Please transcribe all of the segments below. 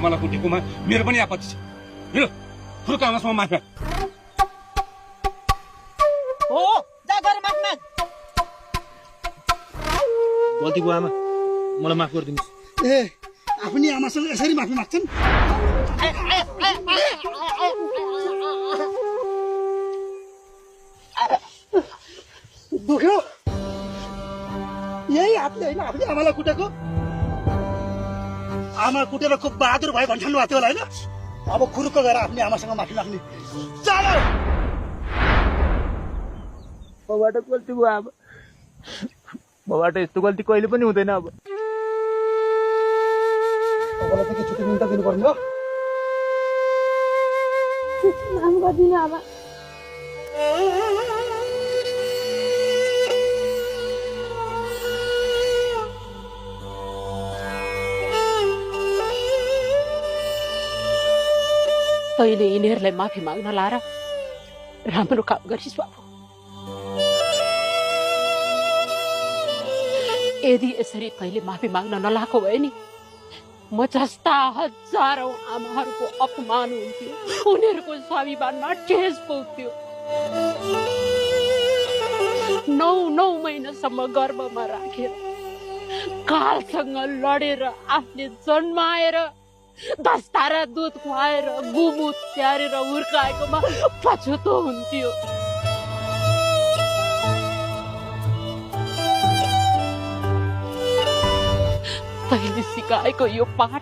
आमालाई कुटेकोमा मेरो पनि आपत्ति छ। हिँड फुर्का आमासँग माफी माग। हो जा गएर माफी माग। गल्ती भयो आमा, मलाई माफ गरिदिनुहोस्। ए आफ्नै आमासँग यसरी माफी माग्छन्? दुख्यो यही हातले होइन आफ्नै आमालाई कुटेको? आमा कुटेर खुब बहादुर भयो भन्ठान्नु भएको थियो होला होइन? अब खुरुक्क गएर आफ्नै आमासँग माफी माग्ने चालो। मबाट गल्ती भयो आमा, मबाट यस्तो गल्ती कहिले पनि हुँदैन। अब तपाईँलाई चाहिँ के छुट्टी निम्ता दिनुपर्ने हो? नाम गर्दिनँ आमा। तैँले यिनीहरूलाई माफी माग्न लाएर राम्रो काम गरिस् बाबु। यदि यसरी तैँले माफी माग्न नलाएको भए नि म जस्ता हजारौं आमाहरूको अपमान हुन्थ्यो, उनीहरूको स्वाभिमानमा ठेस पुग्थ्यो। 9 महिनासम्म गर्भमा राखेर कालसँग लडेर आफूले जन्माएर दस्तारा दुध खुवाएर गुमुत स्याहारेर हुर्काएकोमा पछुतो हुन्थ्यो। तैँले सिकाएको यो पाठ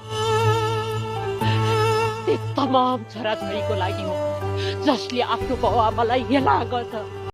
ती तमाम छोराछोरीको लागि हो जसले आफ्नो बाउ आमालाई हेला गर्छ।